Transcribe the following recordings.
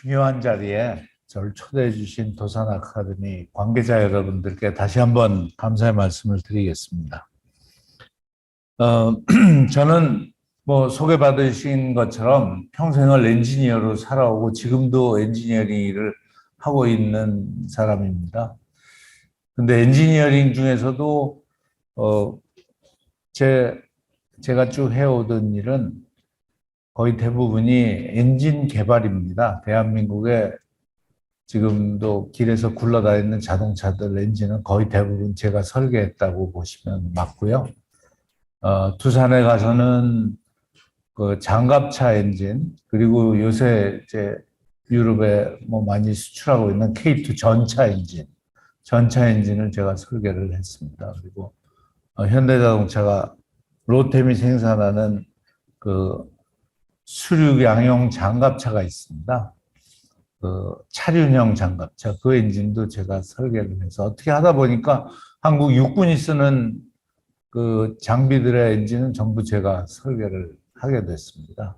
중요한 자리에 저를 초대해 주신 도산 아카데미 관계자 여러분들께 다시 한번 감사의 말씀을 드리겠습니다. 저는 소개받으신 것처럼 평생을 엔지니어로 살아오고 지금도 엔지니어링 일을 하고 있는 사람입니다. 근데 엔지니어링 중에서도 제가 쭉 해오던 일은 거의 대부분이 엔진 개발입니다. 대한민국에 지금도 길에서 굴러다니는 자동차들 엔진은 거의 대부분 제가 설계했다고 보시면 맞고요. 두산에 가서는 그 장갑차 엔진, 그리고 요새 이제 유럽에 많이 수출하고 있는 K2 전차 엔진을 제가 설계를 했습니다. 그리고 현대자동차가 로템이 생산하는 그 수륙양용 장갑차가 있습니다. 그 차륜형 장갑차, 그 엔진도 제가 설계를 해서 어떻게 하다 보니까 한국 육군이 쓰는 그 장비들의 엔진은 전부 제가 설계를 하게 됐습니다.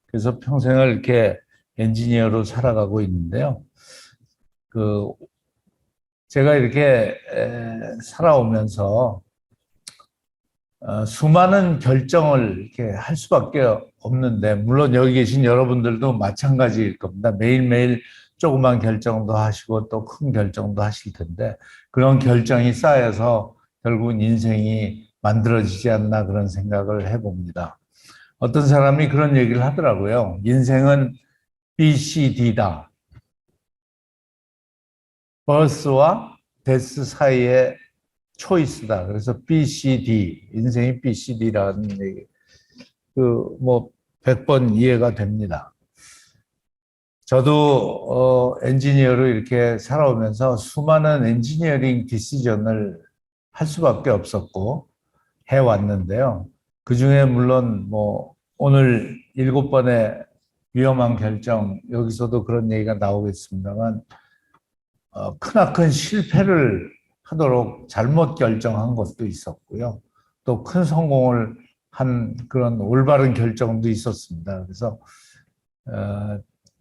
그래서 평생을 이렇게 엔지니어로 살아가고 있는데요. 제가 이렇게 살아오면서 수많은 결정을 이렇게 할 수밖에 없는데, 물론 여기 계신 여러분들도 마찬가지일 겁니다. 매일매일 조그만 결정도 하시고 또 큰 결정도 하실 텐데, 그런 결정이 쌓여서 결국은 인생이 만들어지지 않나 그런 생각을 해봅니다. 어떤 사람이 그런 얘기를 하더라고요. 인생은 BCD다. birth와 death 사이에 초이스다. 그래서 BCD, 인생이 BCD라는 얘기, 100번 이해가 됩니다. 저도 엔지니어로 이렇게 살아오면서 수많은 엔지니어링 디시전을 할 수밖에 없었고 해왔는데요. 그 중에 물론 오늘 7번의 위험한 결정, 여기서도 그런 얘기가 나오겠습니다만, 크나큰 실패를 하도록 잘못 결정한 것도 있었고요. 또 큰 성공을 한 그런 올바른 결정도 있었습니다. 그래서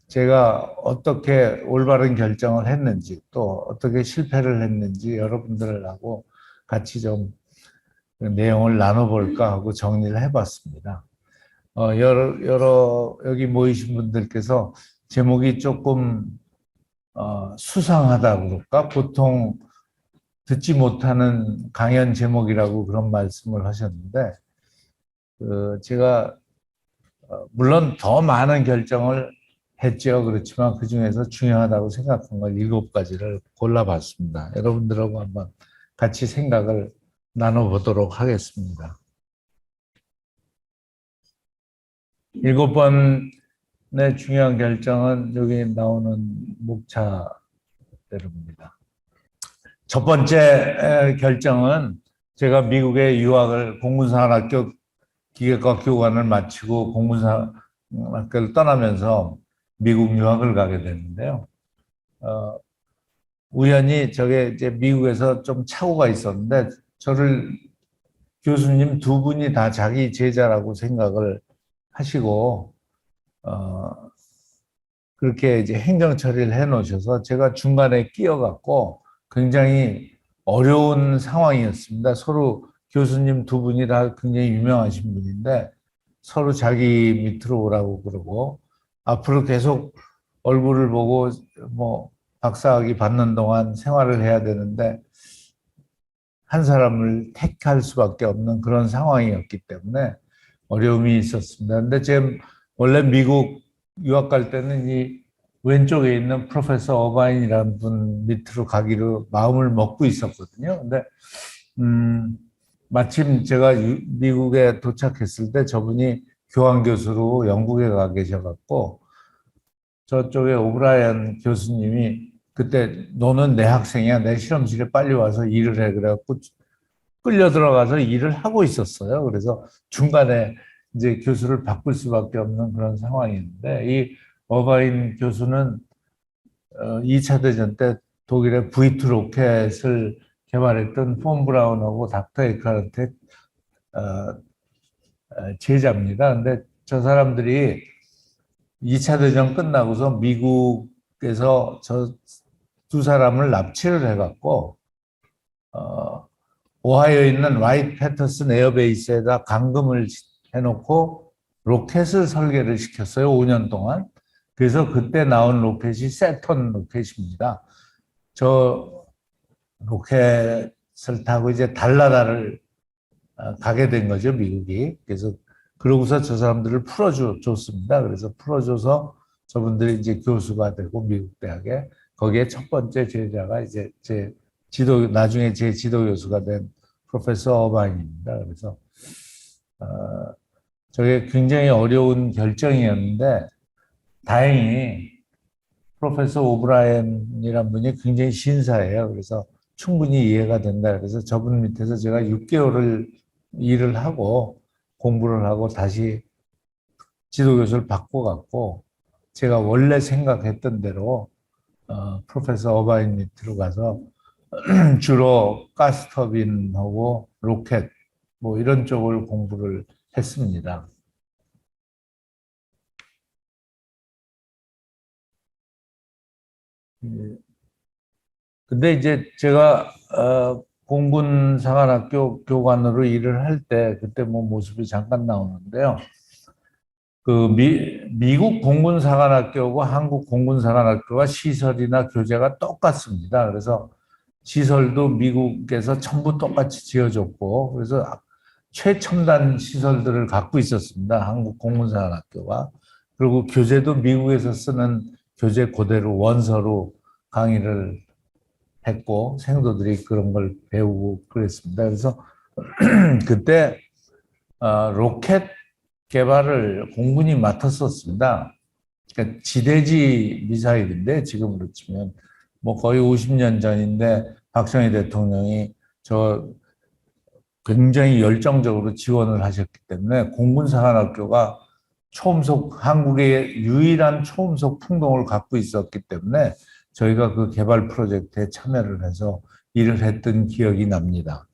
제가 어떻게 올바른 결정을 했는지 또 어떻게 실패를 했는지 여러분들하고 같이 좀 내용을 나눠볼까 하고 정리를 해봤습니다. 여기 모이신 분들께서 제목이 조금 수상하다 그럴까? 보통 듣지 못하는 강연 제목이라고 그런 말씀을 하셨는데, 제가 물론 더 많은 결정을 했죠. 그렇지만 그 중에서 중요하다고 생각한 걸 7가지를 골라봤습니다. 여러분들하고 한번 같이 생각을 나눠보도록 하겠습니다. 7번의 중요한 결정은 여기 나오는 목차대로입니다. 첫 번째 결정은 제가 미국에 유학을 공군사관학교 기계과 교관을 마치고 공군사관학교를 떠나면서 미국 유학을 가게 됐는데요. 우연히 저게 이제 미국에서 좀 착오가 있었는데 저를 교수님 2분이 다 자기 제자라고 생각을 하시고 그렇게 이제 행정 처리를 해 놓으셔서 제가 중간에 끼어갖고 굉장히 어려운 상황이었습니다. 서로 교수님 2분이 다 굉장히 유명하신 분인데 서로 자기 밑으로 오라고 그러고 앞으로 계속 얼굴을 보고 박사학위 받는 동안 생활을 해야 되는데 한 사람을 택할 수밖에 없는 그런 상황이었기 때문에 어려움이 있었습니다. 근데 제가 원래 미국 유학 갈 때는 이 왼쪽에 있는 프로페서 어바인이라는 분 밑으로 가기로 마음을 먹고 있었거든요. 근데 마침 제가 미국에 도착했을 때 저분이 교환 교수로 영국에 가 계셔갖고 저쪽에 오브라이언 교수님이 그때 너는 내 학생이야. 내 실험실에 빨리 와서 일을 해. 그래갖고 끌려 들어가서 일을 하고 있었어요. 그래서 중간에 이제 교수를 바꿀 수밖에 없는 그런 상황이었는데 이 어바인 교수는 2차 대전 때 독일의 V2 로켓을 개발했던 폰 브라운하고 닥터 에카르트의 제자입니다. 근데 저 사람들이 2차 대전 끝나고서 미국에서 저 두 사람을 납치를 해갖고 오하이오에 있는 라이트 패터슨 에어베이스에다 감금을 해놓고 로켓을 설계를 시켰어요. 5년 동안. 그래서 그때 나온 로켓이 세턴 로켓입니다. 저 로켓을 타고 이제 달나라를 가게 된 거죠, 미국이. 그래서 그러고서 저 사람들을 풀어줬습니다. 그래서 풀어줘서 저분들이 이제 교수가 되고 미국 대학에 거기에 첫 번째 제자가 이제 나중에 제 지도 교수가 된 프로페서 어바인입니다. 그래서 저게 굉장히 어려운 결정이었는데 다행히 프로페서 오브라이언이란 분이 굉장히 신사예요. 그래서 충분히 이해가 된다. 그래서 저분 밑에서 제가 6개월을 일을 하고 공부를 하고 다시 지도교수를 바꿔갖고 제가 원래 생각했던 대로 프로페서 어바인 밑으로 가서 주로 가스터빈하고 로켓 뭐 이런 쪽을 공부를 했습니다. 근데 이제 제가 공군사관학교 교관으로 일을 할 때 그때 뭐 모습이 잠깐 나오는데요. 그 미국 공군사관학교하고 한국 공군사관학교가 시설이나 교재가 똑같습니다. 그래서 시설도 미국에서 전부 똑같이 지어줬고 그래서 최첨단 시설들을 갖고 있었습니다. 한국 공군사관학교가. 그리고 교재도 미국에서 쓰는 교재 그대로 원서로 강의를 했고 생도들이 그런 걸 배우고 그랬습니다. 그래서 그때 로켓 개발을 공군이 맡았었습니다. 그러니까 지대지 미사일인데 지금으로 치면 뭐 거의 50년 전인데 박정희 대통령이 저 굉장히 열정적으로 지원을 하셨기 때문에 공군사관학교가 한국의 유일한 초음속 풍동을 갖고 있었기 때문에 저희가 그 개발 프로젝트에 참여를 해서 일을 했던 기억이 납니다.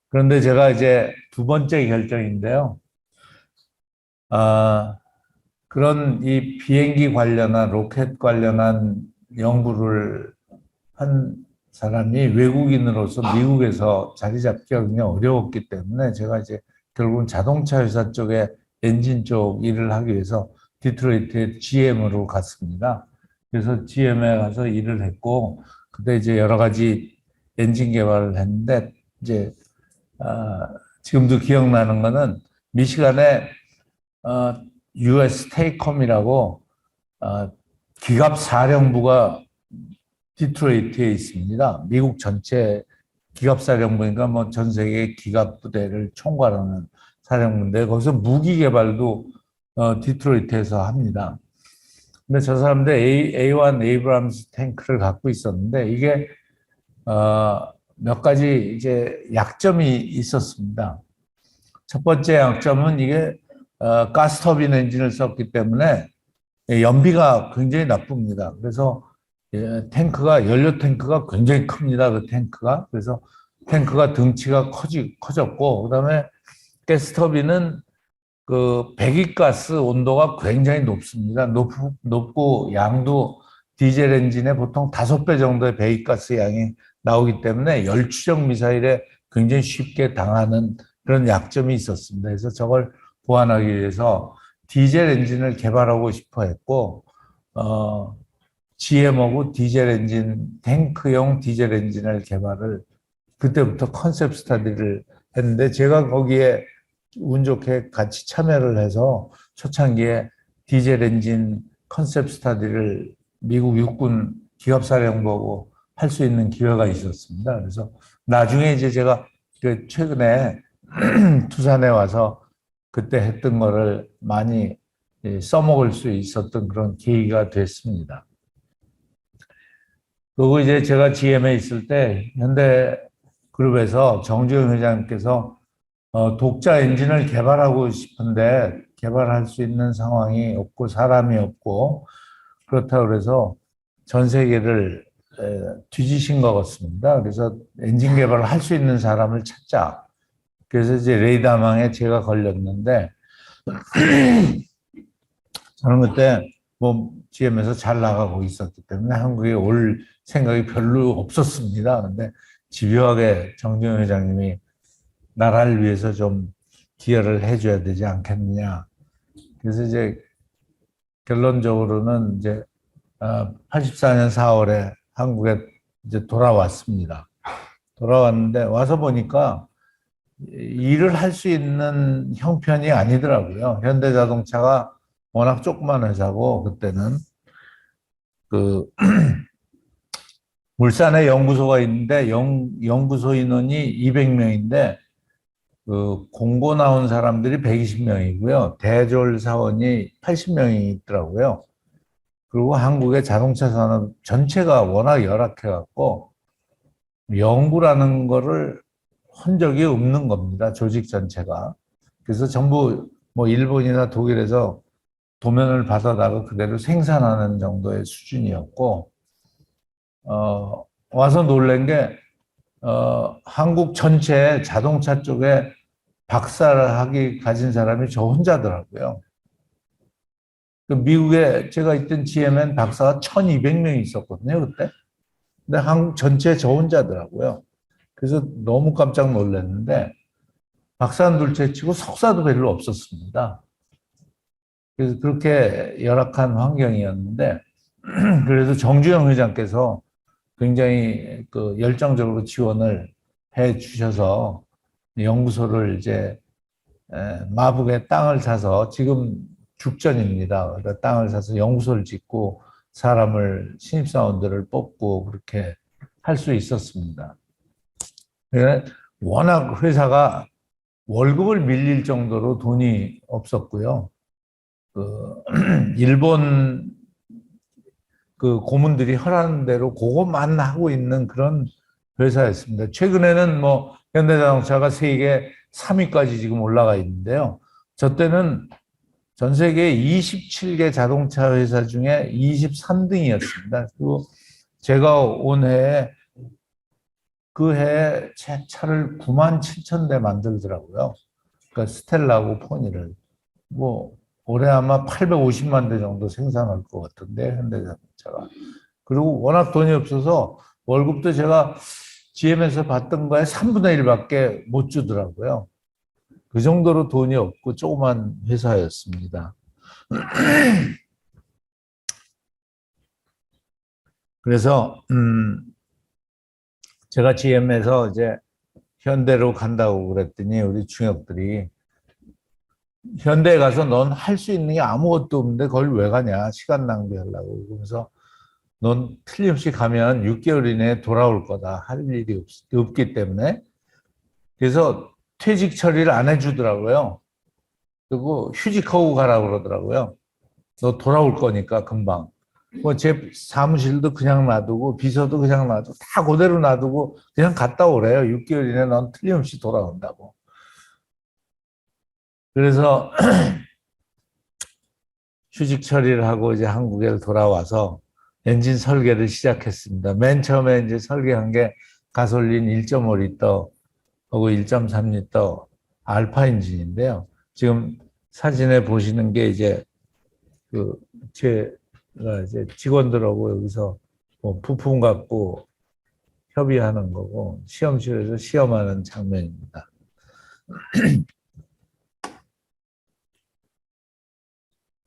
그런데 제가 이제 두 번째 결정인데요. 그런 이 비행기 관련한 로켓 관련한 연구를 한 사람이 외국인으로서 미국에서 자리 잡기가 굉장히 어려웠기 때문에 제가 이제 결국은 자동차 회사 쪽에 엔진 쪽 일을 하기 위해서 디트로이트의 GM으로 갔습니다. 그래서 GM에 가서 일을 했고 그때 이제 여러 가지 엔진 개발을 했는데 이제 지금도 기억나는 거는 미시간에 US 테이컴이라고 기갑 사령부가 디트로이트에 있습니다. 미국 전체 기갑 사령부니까 뭐 전 세계 기갑 부대를 총괄하는 사령부인데 거기서 무기 개발도 디트로이트에서 합니다. 근데 저 사람들 A1 에이브람스 탱크를 갖고 있었는데 이게 몇 가지 이제 약점이 있었습니다. 첫 번째 약점은 이게 가스터빈 엔진을 썼기 때문에 연비가 굉장히 나쁩니다. 그래서 탱크가 연료 탱크가 굉장히 큽니다. 그 탱크가. 그래서 탱크가 등치가 커졌고 그다음에 가스터빈은 그 배기가스 온도가 굉장히 높습니다. 높고 양도 디젤 엔진의 보통 5배 정도의 배기가스 양이 나오기 때문에 열추적 미사일에 굉장히 쉽게 당하는 그런 약점이 있었습니다. 그래서 저걸 보완하기 위해서 디젤 엔진을 개발하고 싶어 했고 GM하고 디젤 엔진, 탱크용 디젤 엔진을 개발을 그때부터 컨셉 스터디를 했는데 제가 거기에 운 좋게 같이 참여를 해서 초창기에 디젤 엔진 컨셉 스터디를 미국 육군 기갑사령부하고 할 수 있는 기회가 있었습니다. 그래서 나중에 이제 제가 최근에 투산에 와서 그때 했던 거를 많이 써먹을 수 있었던 그런 계기가 됐습니다. 그리고 이제 제가 GM에 있을 때 현대그룹에서 정주영 회장님께서 독자 엔진을 개발하고 싶은데 개발할 수 있는 상황이 없고 사람이 없고 그렇다고 그래서 전 세계를 뒤지신 것 같습니다. 그래서 엔진 개발을 할 수 있는 사람을 찾자. 그래서 이제 레이더망에 제가 걸렸는데 저는 그때 뭐 GM에서 잘 나가고 있었기 때문에 한국에 올 생각이 별로 없었습니다. 근데 집요하게 정지용 회장님이 나라를 위해서 좀 기여를 해줘야 되지 않겠느냐. 그래서 이제 결론적으로는 이제 84년 4월에 한국에 이제 돌아왔습니다. 돌아왔는데 와서 보니까 일을 할 수 있는 형편이 아니더라고요. 현대자동차가 워낙 조그만 회사고 그때는 그 울산에 연구소가 있는데 연구소 인원이 200명인데 그 공고 나온 사람들이 120명이고요. 대졸 사원이 80명이 있더라고요. 그리고 한국의 자동차 산업 전체가 워낙 열악해갖고 연구라는 거를 한 적이 없는 겁니다. 조직 전체가. 그래서 전부 뭐 일본이나 독일에서 도면을 받아다가 그대로 생산하는 정도의 수준이었고, 와서 놀란 게, 한국 전체 자동차 쪽에 박사학위 가진 사람이 저 혼자더라고요. 그 미국에 제가 있던 GM엔 박사가 1200명이 있었거든요, 그때. 근데 한국 전체 저 혼자더라고요. 그래서 너무 깜짝 놀랐는데, 박사는 둘째치고 석사도 별로 없었습니다. 그래서 그렇게 열악한 환경이었는데, 그래도 정주영 회장께서 굉장히 그 열정적으로 지원을 해 주셔서 연구소를 이제 마북에 땅을 사서 지금 죽전입니다. 땅을 사서 연구소를 짓고 사람을 신입사원들을 뽑고 그렇게 할 수 있었습니다. 워낙 회사가 월급을 밀릴 정도로 돈이 없었고요. 그 일본 그 고문들이 허락하는 대로 그것만 하고 있는 그런 회사였습니다. 최근에는 뭐 현대자동차가 세계 3위까지 지금 올라가 있는데요. 저 때는 전 세계 27개 자동차 회사 중에 23등이었습니다. 그리고 제가 온 해에 그 해에 차를 9만 7천 대 만들더라고요. 그러니까 스텔라하고 포니를. 뭐 올해 아마 850만 대 정도 생산할 것 같은데 현대자동차가. 그리고 워낙 돈이 없어서 월급도 제가 GM에서 받던 거에 3분의 1밖에 못 주더라고요. 그 정도로 돈이 없고 조그만 회사였습니다. 그래서 제가 GM에서 이제 현대로 간다고 그랬더니 우리 중역들이 현대에 가서 넌 할 수 있는 게 아무것도 없는데 거길 왜 가냐, 시간 낭비하려고. 그러면서 넌 틀림없이 가면 6개월 이내에 돌아올 거다, 할 일이 없기 때문에. 그래서 퇴직 처리를 안 해주더라고요. 그리고 휴직하고 가라고 그러더라고요. 너 돌아올 거니까 금방. 뭐 제 사무실도 그냥 놔두고 비서도 그냥 놔두고 다 그대로 놔두고 그냥 갔다 오래요. 6개월 이내에 넌 틀림없이 돌아온다고. 그래서 휴직 처리를 하고 이제 한국에 돌아와서 엔진 설계를 시작했습니다. 맨 처음에 이제 설계한 게 가솔린 1.5리터 하고 1.3리터 알파 엔진인데요. 지금 사진에 보시는 게 이제 제가 이제 직원들하고 여기서 뭐 부품 갖고 협의하는 거고 시험실에서 시험하는 장면입니다.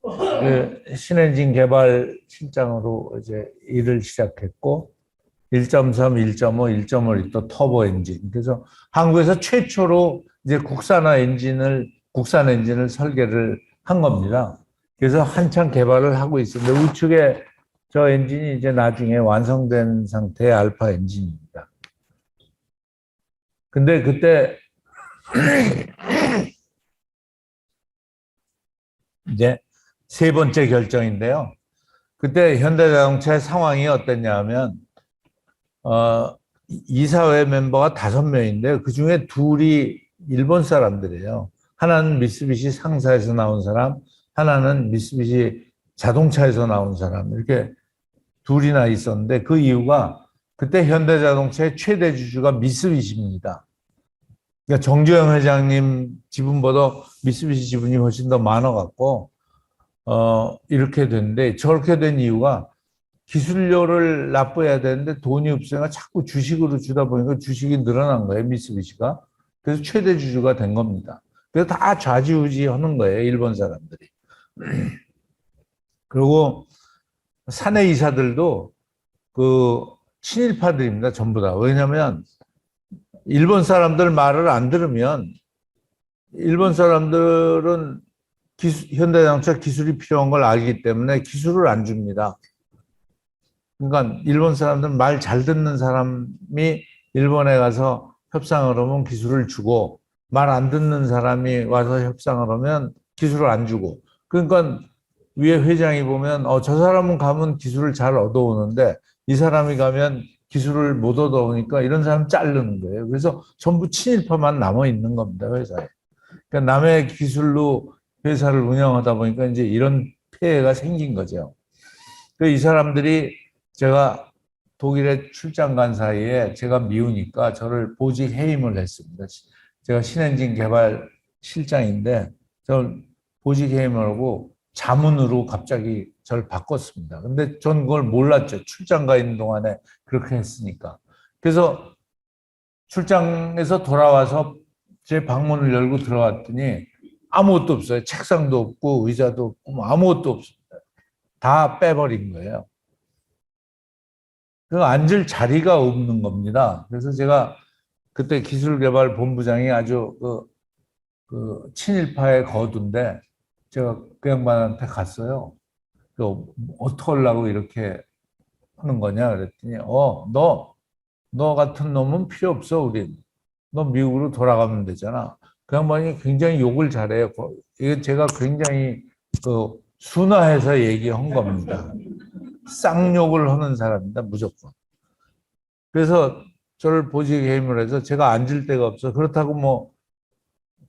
그 신엔진 개발 실장으로 이제 일을 시작했고 1.3, 1.5, 1.5리터 터보 엔진. 그래서 한국에서 최초로 이제 국산 엔진을 설계를 한 겁니다. 그래서 한창 개발을 하고 있습니다. 우측에 저 엔진이 이제 나중에 완성된 상태의 알파 엔진입니다. 근데 그때 이제 세 번째 결정인데요. 그때 현대자동차의 상황이 어땠냐면 이사회 멤버가 5명인데 그중에 둘이 일본 사람들이에요. 하나는 미쓰비시 상사에서 나온 사람, 하나는 미쓰비시 자동차에서 나온 사람, 이렇게 둘이나 있었는데 그 이유가 그때 현대자동차의 최대 주주가 미쓰비시입니다. 그러니까 정주영 회장님 지분보다 미쓰비시 지분이 훨씬 더 많아갖고 이렇게 됐는데 저렇게 된 이유가 기술료를 납부해야 되는데 돈이 없으니까 자꾸 주식으로 주다 보니까 주식이 늘어난 거예요, 미쓰비시가. 그래서 최대 주주가 된 겁니다. 그래서 다 좌지우지 하는 거예요, 일본 사람들이. 그리고 사내 이사들도 그 친일파들입니다, 전부 다. 왜냐하면 일본 사람들 말을 안 들으면 일본 사람들은 현대자동차 기술이 필요한 걸 알기 때문에 기술을 안 줍니다. 그러니까 일본 사람들은 말 잘 듣는 사람이 일본에 가서 협상을 하면 기술을 주고 말 안 듣는 사람이 와서 협상을 하면 기술을 안 주고 그러니까 위에 회장이 보면 저 사람은 가면 기술을 잘 얻어오는데 이 사람이 가면 기술을 못 얻어오니까 이런 사람 자르는 거예요. 그래서 전부 친일파만 남아 있는 겁니다, 회사에. 그러니까 남의 기술로 회사를 운영하다 보니까 이제 이런 폐해가 생긴 거죠. 이 사람들이 제가 독일에 출장 간 사이에 제가 미우니까 저를 보직 해임을 했습니다. 제가 신엔진 개발 실장인데 저 보직 해임을 하고 자문으로 갑자기 저를 바꿨습니다. 근데 전 그걸 몰랐죠. 출장 가 있는 동안에 그렇게 했으니까. 그래서 출장에서 돌아와서 제 방문을 열고 들어왔더니 아무것도 없어요. 책상도 없고 의자도 없고 뭐 아무것도 없습니다. 다 빼버린 거예요. 그 앉을 자리가 없는 겁니다. 그래서 제가 그때 기술개발본부장이 아주 그 친일파의 거두인데 제가 그 양반한테 갔어요. 어떡하려고 이렇게 하는 거냐 그랬더니 너 같은 놈은 필요 없어 우린. 너 미국으로 돌아가면 되잖아. 그 양반이 굉장히 욕을 잘해요. 이거 제가 굉장히 순화해서 얘기한 겁니다. 쌍욕을 하는 사람입니다, 무조건. 그래서 저를 보직 해임을 해서 제가 앉을 데가 없어. 그렇다고 뭐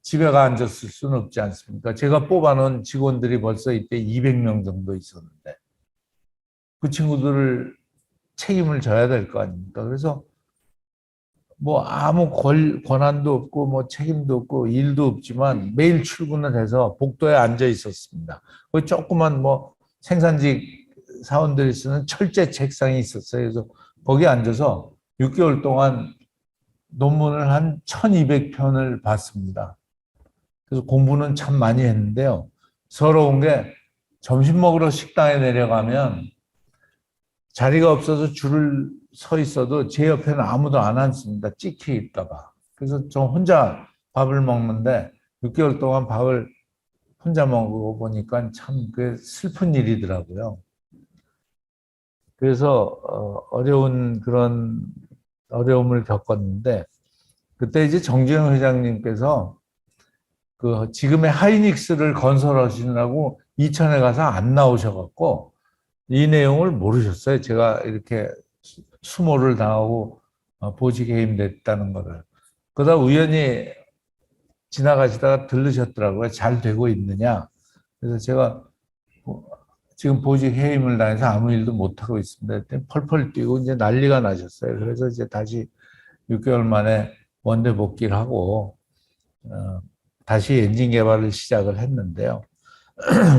집에 가 앉았을 수는 없지 않습니까? 제가 뽑아놓은 직원들이 벌써 이때 200명 정도 있었는데 그 친구들을 책임을 져야 될 거 아닙니까? 그래서 뭐 아무 권한도 없고 뭐 책임도 없고 일도 없지만 매일 출근을 해서 복도에 앉아 있었습니다. 그 조그만 뭐 생산직 사원들이 쓰는 철제 책상이 있었어요. 그래서 거기 앉아서 6개월 동안 논문을 한 1200편을 봤습니다. 그래서 공부는 참 많이 했는데요. 서러운 게 점심 먹으러 식당에 내려가면 자리가 없어서 줄을 서 있어도 제 옆에는 아무도 안 앉습니다. 찍힐까 봐. 그래서 저 혼자 밥을 먹는데 6개월 동안 밥을 혼자 먹어보니까 참 그 슬픈 일이더라고요. 그래서 어려운 그런 어려움을 겪었는데 그때 이제 정주영 회장님께서 그 지금의 하이닉스를 건설하시느라고 이천에 가서 안 나오셔갖고 이 내용을 모르셨어요. 제가 이렇게 수모를 당하고 보직 해임됐다는 거를. 그러다 우연히 지나가시다가 들르셨더라고요. 잘 되고 있느냐. 그래서 제가 지금 보직 해임을 당해서 아무 일도 못하고 있습니다. 펄펄 뛰고 이제 난리가 나셨어요. 그래서 이제 다시 6개월 만에 원대 복귀를 하고 다시 엔진 개발을 시작을 했는데요.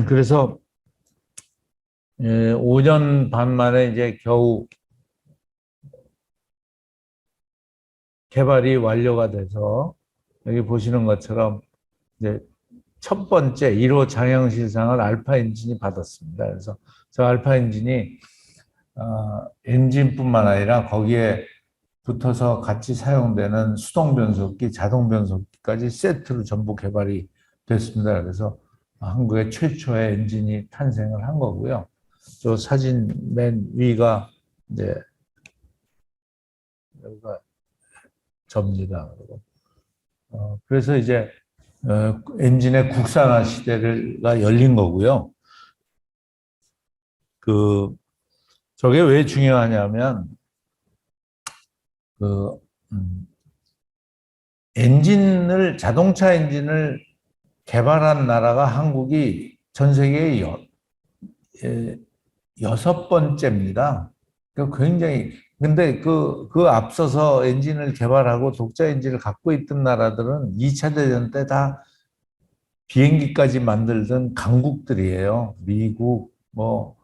그래서 5년 반 만에 이제 겨우 개발이 완료가 돼서 여기 보시는 것처럼 이제 첫 번째 1호 장형실상을 알파 엔진이 받았습니다. 그래서 저 알파 엔진이 엔진뿐만 아니라 거기에 붙어서 같이 사용되는 수동 변속기, 자동 변속기까지 세트로 전부 개발이 됐습니다. 그래서 한국의 최초의 엔진이 탄생을 한 거고요. 저 사진 맨 위가 이제 여기가 접니다. 그래서 이제 엔진의 국산화 시대가 열린 거고요. 저게 왜 중요하냐면 자동차 엔진을 개발한 나라가 한국이 전 세계에 6번째입니다. 그러니까 굉장히 근데 그 앞서서 엔진을 개발하고 독자 엔진을 갖고 있던 나라들은 2차 대전 때 다 비행기까지 만들던 강국들이에요. 미국, 뭐,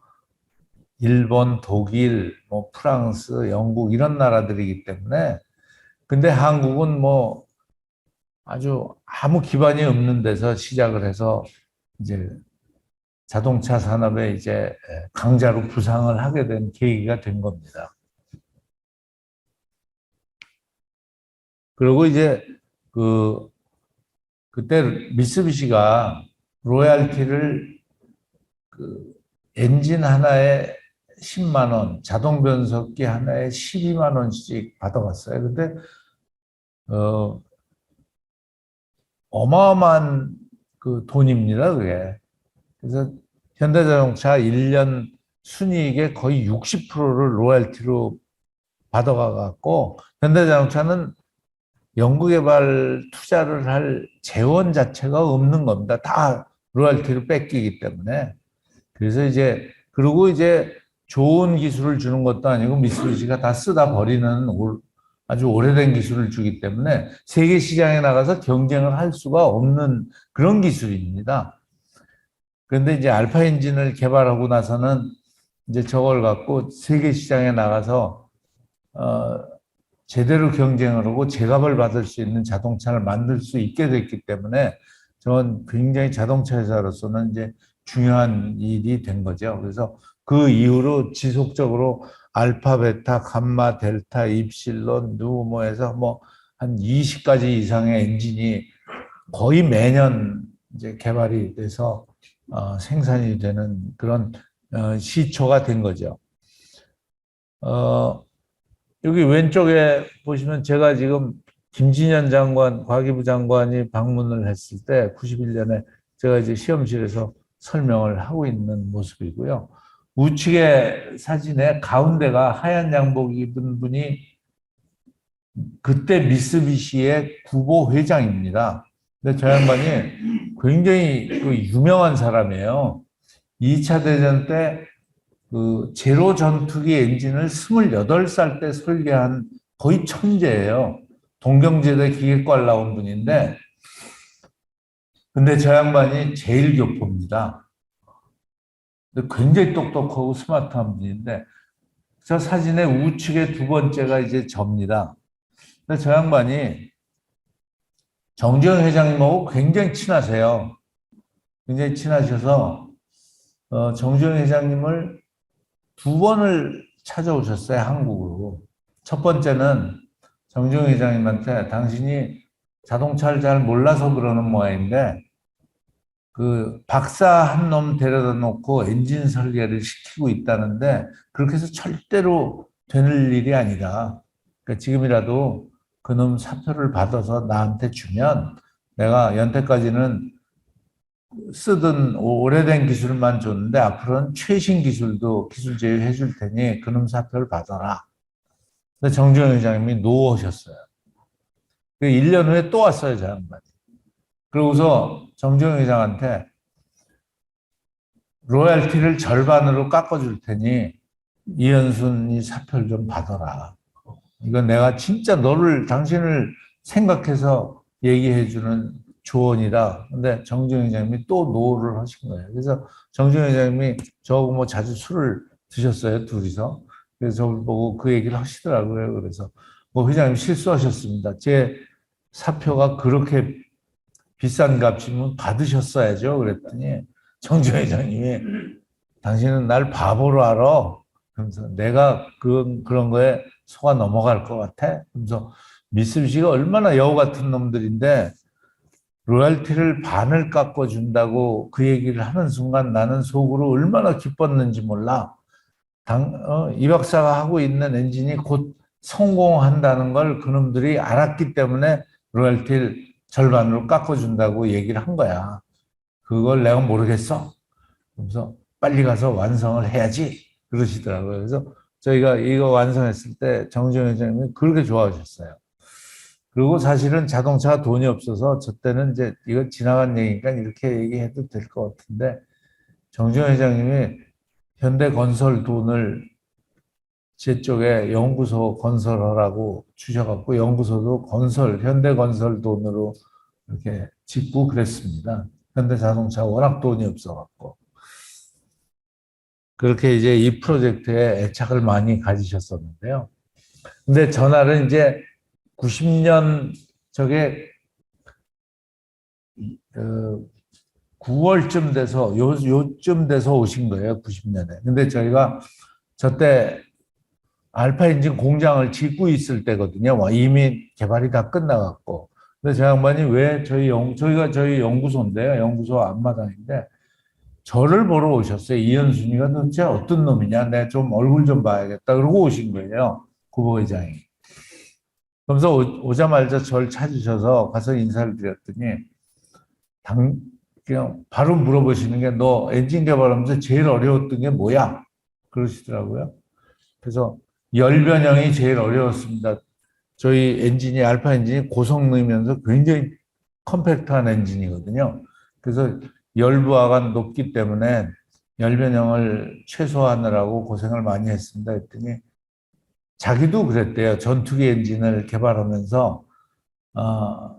일본, 독일, 뭐, 프랑스, 영국, 이런 나라들이기 때문에. 근데 한국은 뭐, 아주 아무 기반이 없는 데서 시작을 해서 이제 자동차 산업에 이제 강자로 부상을 하게 된 계기가 된 겁니다. 그리고 이제 그 그때 미쓰비시가 로얄티를 그 엔진 하나에 10만 원, 자동 변속기 하나에 12만 원씩 받아갔어요. 근데 어, 어마어마한 그 돈입니다, 그게. 그래서 현대자동차 1년 순이익의 거의 60%를 로얄티로 받아가 갖고 현대자동차는 연구개발 투자를 할 재원 자체가 없는 겁니다. 다 로열티를 뺏기기 때문에. 그래서 이제 그리고 이제 좋은 기술을 주는 것도 아니고 미쓰비시가 다 쓰다 버리는 아주 오래된 기술을 주기 때문에 세계 시장에 나가서 경쟁을 할 수가 없는 그런 기술입니다. 그런데 이제 알파 엔진을 개발하고 나서는 이제 저걸 갖고 세계 시장에 나가서 제대로 경쟁을 하고 제값을 받을 수 있는 자동차를 만들 수 있게 됐기 때문에 저는 굉장히 자동차 회사로서는 이제 중요한 일이 된 거죠. 그래서 그 이후로 지속적으로 알파, 베타, 감마, 델타, 입실론, 누뭐 해서 뭐 한 20가지 이상의 엔진이 거의 매년 이제 개발이 돼서 생산이 되는 그런 시초가 된 거죠. 여기 왼쪽에 보시면 제가 지금 김진현 장관, 과기부 장관이 방문을 했을 때 91년에 제가 이제 시험실에서 설명을 하고 있는 모습이고요. 우측의 사진에 가운데가 하얀 양복 입은 분이 그때 미쓰비시의 구보 회장입니다. 근데 저 양반이 굉장히 그 유명한 사람이에요. 2차 대전 때 그 제로 전투기 엔진을 28살 때 설계한 거의 천재예요. 동경제대 기계과를 나온 분인데, 근데 저 양반이 제일 교포입니다. 굉장히 똑똑하고 스마트한 분인데, 저 사진의 우측에 두 번째가 이제 접니다. 근데 저 양반이 정주영 회장님하고 굉장히 친하세요. 굉장히 친하셔서 정주영 회장님을 두 번을 찾아오셨어요, 한국으로. 첫 번째는 정주영 회장님한테 당신이 자동차를 잘 몰라서 그러는 모양인데 그 박사 한 놈 데려다 놓고 엔진 설계를 시키고 있다는데 그렇게 해서 절대로 되는 일이 아니다. 그러니까 지금이라도 그놈 사표를 받아서 나한테 주면 내가 연태까지는 쓰던 오래된 기술만 줬는데 앞으로는 최신 기술도 기술 제휴해 줄 테니 그놈 사표를 받아라. 근데 정주영 회장님이 노하셨어요. 1년 후에 또 왔어요, 저 양반이. 그러고서 정주영 회장한테 로얄티를 절반으로 깎아줄 테니 이현순이 사표를 좀 받아라. 이건 내가 진짜 당신을 생각해서 얘기해주는 조언이다. 근데 정주영 회장님이 또 노를 하신 거예요. 그래서 정주영 회장님이 저하고 뭐 자주 술을 드셨어요, 둘이서. 그래서 저를 보고 그 얘기를 하시더라고요. 그래서 뭐 회장님 실수하셨습니다. 제 사표가 그렇게 비싼 값이면 받으셨어야죠. 그랬더니 정주영 회장님이 당신은 날 바보로 알아. 그러면서 내가 그런 거에 속아 넘어갈 것 같아. 그래서 미쓰비시가 얼마나 여우 같은 놈들인데 로얄티를 반을 깎아준다고 그 얘기를 하는 순간 나는 속으로 얼마나 기뻤는지 몰라. 이 박사가 하고 있는 엔진이 곧 성공한다는 걸 그놈들이 알았기 때문에 로얄티를 절반으로 깎아준다고 얘기를 한 거야. 그걸 내가 모르겠어. 그래서 빨리 가서 완성을 해야지. 그러시더라고요. 그래서 저희가 이거 완성했을 때 정주영 회장님이 그렇게 좋아하셨어요. 그리고 사실은 자동차가 돈이 없어서 저 때는 이제 이거 지나간 얘기니까 이렇게 얘기해도 될 것 같은데 정주영 회장님이 현대건설 돈을 제 쪽에 연구소 건설하라고 주셔갖고 연구소도 현대건설 돈으로 이렇게 짓고 그랬습니다. 현대자동차 워낙 돈이 없어갖고. 그렇게 이제 이 프로젝트에 애착을 많이 가지셨었는데요. 근데 전날은 이제 90년 저게 9월쯤 돼서 요쯤 돼서 오신 거예요. 90년에. 근데 저희가 저때 알파 엔진 공장을 짓고 있을 때거든요. 이미 개발이 다 끝나갔고. 근데 저 양반이 왜 저희가 저희 연구소인데요. 연구소 앞마당인데 저를 보러 오셨어요. 이현순이가 도대체 어떤 놈이냐. 내가 좀 얼굴 좀 봐야겠다. 그러고 오신 거예요. 국부회장이. 그러면서 오자마자 저를 찾으셔서 가서 인사를 드렸더니 그냥 바로 물어보시는 게 너 엔진 개발하면서 제일 어려웠던 게 뭐야? 그러시더라고요. 그래서 열 변형이 제일 어려웠습니다. 저희 엔진이 알파 엔진이 고성능이면서 굉장히 컴팩트한 엔진이거든요. 그래서 열부하가 높기 때문에 열 변형을 최소화하느라고 고생을 많이 했습니다. 했더니 자기도 그랬대요. 전투기 엔진을 개발하면서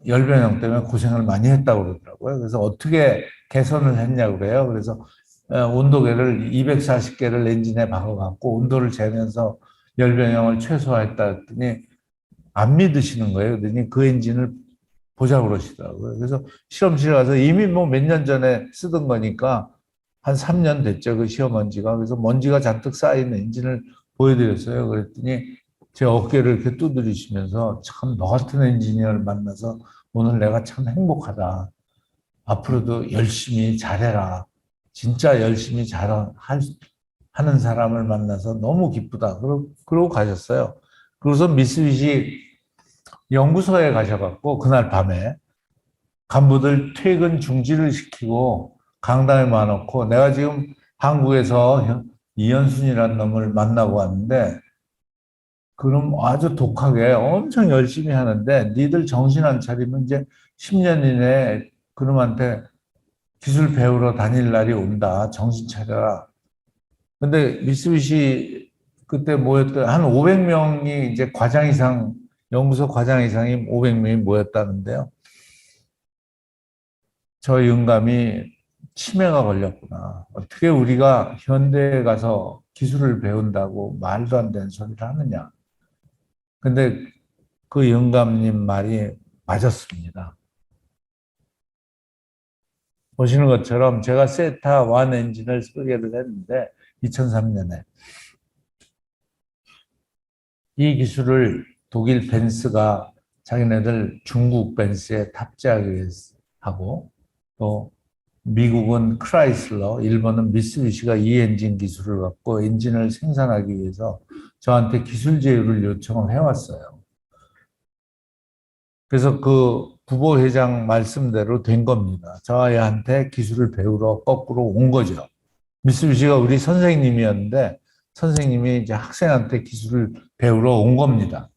열 변형 때문에 고생을 많이 했다고 그러더라고요. 그래서 어떻게 개선을 했냐고 그래요. 그래서 온도계를 240개를 엔진에 박아갖고 온도를 재면서 열 변형을 최소화했다 했더니 안 믿으시는 거예요. 그러더니 그 엔진을 보자고 그러시더라고요. 그래서 실험실에 가서 이미 뭐 몇 년 전에 쓰던 거니까 한 3년 됐죠. 그 시험먼지가. 그래서 먼지가 잔뜩 쌓인 엔진을 보여드렸어요. 그랬더니 제 어깨를 이렇게 두드리시면서 참 너 같은 엔지니어를 만나서 오늘 내가 참 행복하다. 앞으로도 열심히 잘해라. 진짜 열심히 하는 사람을 만나서 너무 기쁘다. 그러고 가셨어요. 그래서 미쓰비시 연구소에 가셔갖고 그날 밤에 간부들 퇴근 중지를 시키고 강당에 모아놓고 내가 지금 한국에서 이현순이라는 놈을 만나고 왔는데 그럼 아주 독하게 엄청 열심히 하는데 니들 정신 안 차리면 이제 10년 이내에 그놈한테 기술 배우러 다닐 날이 온다. 정신 차려라. 근데 미쓰비시 그때 모였던 한 500명이 이제 과장 이상 연구소 과장 이상이 500명이 모였다는데요. 저 영감이 치매가 걸렸구나. 어떻게 우리가 현대에 가서 기술을 배운다고 말도 안 되는 소리를 하느냐. 근데 그 영감님 말이 맞았습니다. 보시는 것처럼 제가 세타 1 엔진을 소개를 했는데 2003년에 이 기술을 독일 벤츠가 자기네들 중국 벤츠에 탑재하기 하고 또 미국은 크라이슬러, 일본은 미쓰비시가 이 엔진 기술을 갖고 엔진을 생산하기 위해서 저한테 기술 제휴를 요청을 해왔어요. 그래서 그 부부회장 말씀대로 된 겁니다. 저한테 기술을 배우러 거꾸로 온 거죠. 미쓰비시가 우리 선생님이었는데 선생님이 이제 학생한테 기술을 배우러 온 겁니다.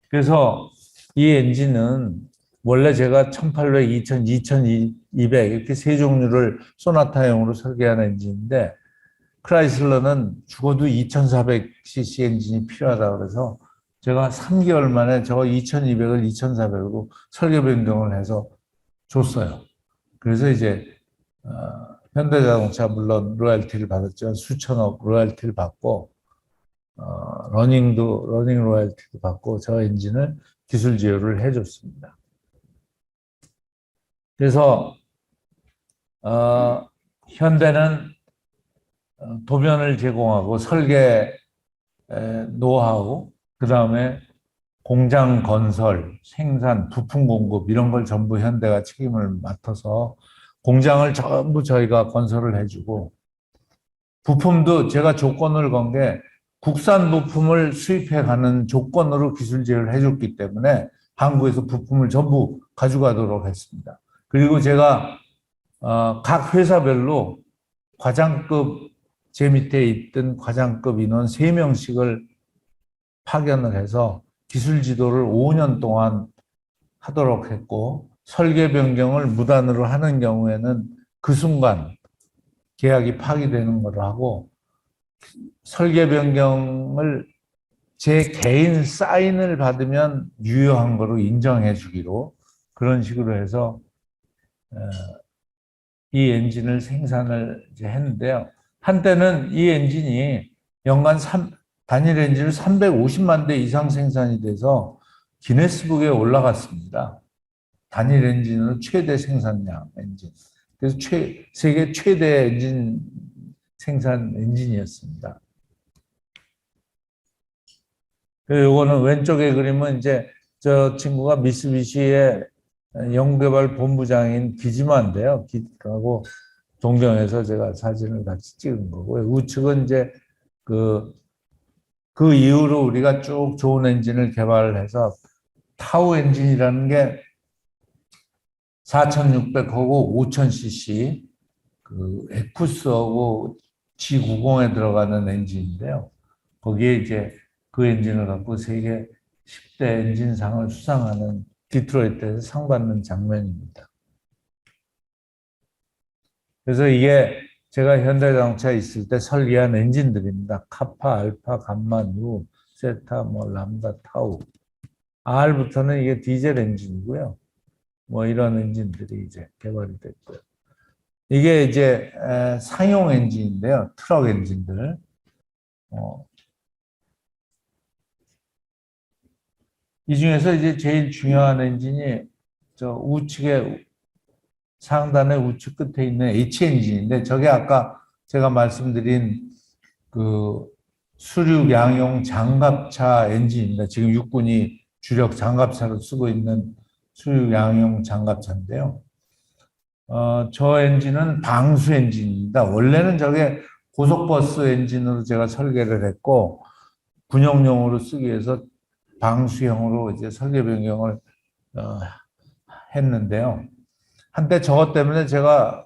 그래서 이 엔진은 원래 제가 1800, 2000, 2200 이렇게 세 종류를 소나타형으로 설계한 엔진인데 크라이슬러는 죽어도 2400cc 엔진이 필요하다 그래서 제가 3개월 만에 저 2200을 2400으로 설계 변경을 해서 줬어요. 그래서 이제 현대자동차 물론 로열티를 받았지만 수천억 로열티를 받고 러닝 로열티도 받고 저 엔진을 기술 제휴를 해줬습니다. 그래서 현대는 도면을 제공하고 설계 노하우, 그 다음에 공장 건설, 생산, 부품 공급 이런 걸 전부 현대가 책임을 맡아서 공장을 전부 저희가 건설을 해주고 부품도 제가 조건을 건 게 국산 부품을 수입해 가는 조건으로 기술 제휴를 해줬기 때문에 한국에서 부품을 전부 가져가도록 했습니다. 그리고 제가 각 회사별로 과장급 제 밑에 있던 과장급 인원 3명씩을 파견을 해서 기술 지도를 5년 동안 하도록 했고 설계 변경을 무단으로 하는 경우에는 그 순간 계약이 파기되는 걸로 하고 설계 변경을 제 개인 사인을 받으면 유효한 거로 인정해 주기로 그런 식으로 해서 이 엔진을 생산을 이제 했는데요. 한때는 이 엔진이 연간 단일 엔진을 350만 대 이상 생산이 돼서 기네스북에 올라갔습니다. 단일 엔진으로 최대 생산량 엔진. 그래서 세계 최대 엔진 생산 엔진이었습니다. 요거는 왼쪽에 그림은 이제 저 친구가 미쓰비시의 연구개발 본부장인 기지마인데요. 하고 동경에서 제가 사진을 같이 찍은 거고요. 우측은 이제 그 이후로 우리가 쭉 좋은 엔진을 개발을 해서 타우 엔진이라는 게 4,600하고 5,000cc 그 에쿠스하고 G90에 들어가는 엔진인데요. 거기에 이제 그 엔진을 갖고 세계 10대 엔진상을 수상하는 디트로이트에서 상 받는 장면입니다. 그래서 이게 제가 현대자동차에 있을 때 설계한 엔진들입니다. 카파, 알파, 감마, 누, 세타, 람다, 타우. R부터는 이게 디젤 엔진이고요. 이런 엔진들이 이제 개발이 됐고요. 이게 이제 상용 엔진인데요. 트럭 엔진들. 이 중에서 이제 제일 중요한 엔진이 저 우측에 상단의 우측 끝에 있는 H 엔진인데 저게 아까 제가 말씀드린 그 수륙 양용 장갑차 엔진입니다. 지금 육군이 주력 장갑차로 쓰고 있는 수륙 양용 장갑차인데요. 저 엔진은 방수 엔진입니다. 원래는 저게 고속버스 엔진으로 제가 설계를 했고 군용용으로 쓰기 위해서 방수형으로 이제 설계 변경을 했는데요. 한때 저것 때문에 제가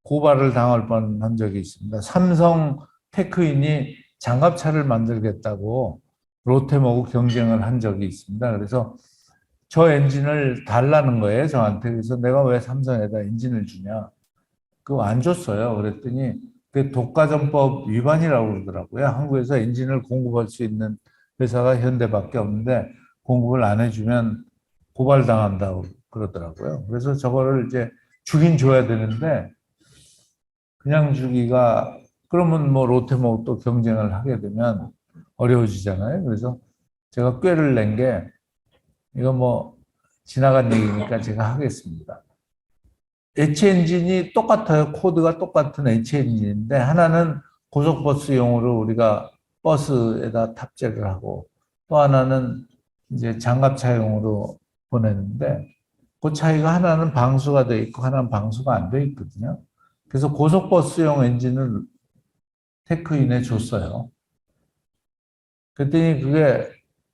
고발을 당할 뻔한 적이 있습니다. 삼성 테크인이 장갑차를 만들겠다고 롯데하고 경쟁을 한 적이 있습니다. 그래서 저 엔진을 달라는 거예요, 저한테. 그래서 내가 왜 삼성에다 엔진을 주냐. 그거 안 줬어요. 그랬더니 그 독과점법 위반이라고 그러더라고요. 한국에서 엔진을 공급할 수 있는 회사가 현대밖에 없는데 공급을 안 해주면 고발당한다고 그러더라고요. 그래서 저거를 이제 주긴 줘야 되는데 그냥 주기가 그러면 롯데하고 또 경쟁을 하게 되면 어려워지잖아요. 그래서 제가 꾀를 낸 게 이거 지나간 얘기니까 제가 하겠습니다. H 엔진이 똑같아요. 코드가 똑같은 H 엔진인데 하나는 고속버스용으로 우리가 버스에다 탑재를 하고 또 하나는 이제 장갑차용으로 보냈는데 그 차이가 하나는 방수가 돼 있고 하나는 방수가 안 돼 있거든요. 그래서 고속버스용 엔진을 테크인에 줬어요. 그랬더니 그게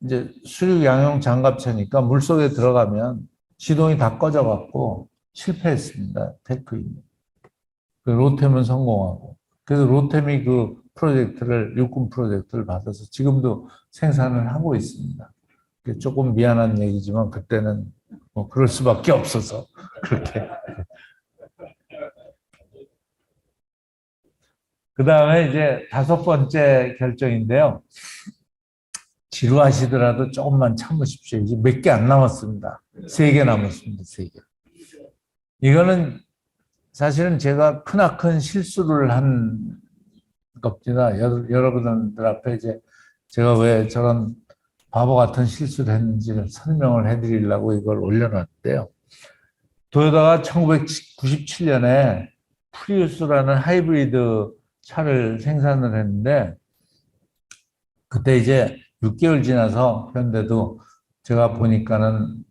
이제 수륙 양용 장갑차니까 물속에 들어가면 시동이 다 꺼져갖고 실패했습니다. 테크인이. 롯템은 성공하고. 그래서 롯템이 그 프로젝트를, 육군 프로젝트를 받아서 지금도 생산을 하고 있습니다. 조금 미안한 얘기지만 그때는 그럴 수밖에 없어서 그렇게. 그 다음에 이제 5번째 결정인데요. 지루하시더라도 조금만 참으십시오. 이제 몇 개 안 남았습니다. 3개 남았습니다. 3개. 이거는 사실은 제가 크나큰 실수를 한 겁니다. 여러분들 앞에 이제 제가 왜 저런 바보 같은 실수를 했는지를 설명을 해드리려고 이걸 올려놨는데요. 도요타가 1997년에 프리우스라는 하이브리드 차를 생산을 했는데 그때 이제 6개월 지나서 현대도 제가 보니까는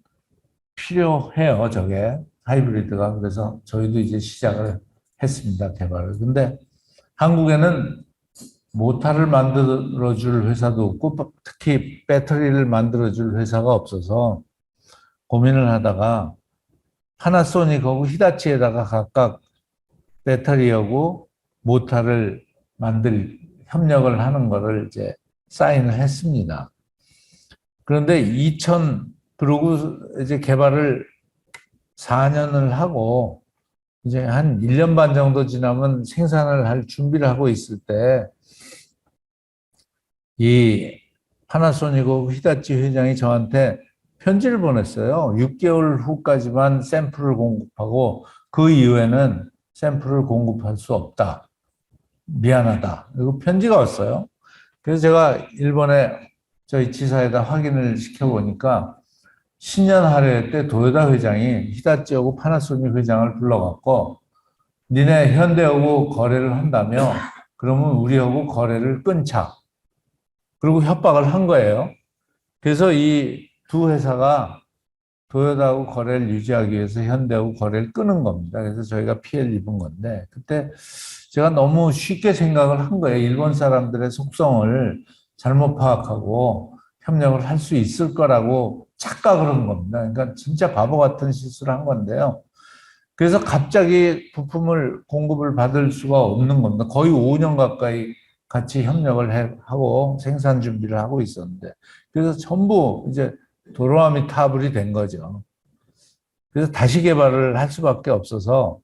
필요해요, 저게. 하이브리드가. 그래서 저희도 이제 시작을 했습니다, 개발을. 근데 한국에는 모터를 만들어줄 회사도 없고 특히 배터리를 만들어줄 회사가 없어서 고민을 하다가 파나소닉하고 히다치에다가 각각 배터리하고 모터를 만들 협력을 하는 거를 이제 사인을 했습니다. 그런데 그러고 이제 개발을 4년을 하고 이제 한 1년 반 정도 지나면 생산을 할 준비를 하고 있을 때, 이 파나소닉하고 히다치 회장이 저한테 편지를 보냈어요. 6개월 후까지만 샘플을 공급하고 그 이후에는 샘플을 공급할 수 없다. 미안하다. 그리고 편지가 왔어요. 그래서 제가 일본에 저희 지사에다 확인을 시켜보니까 신년 할애 때 도요다 회장이 히다치하고 파나소닉 회장을 불러갖고 니네 현대하고 거래를 한다며 그러면 우리하고 거래를 끊자. 그리고 협박을 한 거예요. 그래서 이 두 회사가 도요다하고 거래를 유지하기 위해서 현대하고 거래를 끊은 겁니다. 그래서 저희가 피해를 입은 건데 그때 제가 너무 쉽게 생각을 한 거예요. 일본 사람들의 속성을 잘못 파악하고 협력을 할 수 있을 거라고 착각을 한 겁니다. 그러니까 진짜 바보 같은 실수를 한 건데요. 그래서 갑자기 부품을 공급을 받을 수가 없는 겁니다. 거의 5년 가까이 같이 협력을 하고 생산 준비를 하고 있었는데 그래서 전부 이제 도로아미 타불이 된 거죠. 그래서 다시 개발을 할 수밖에 없어서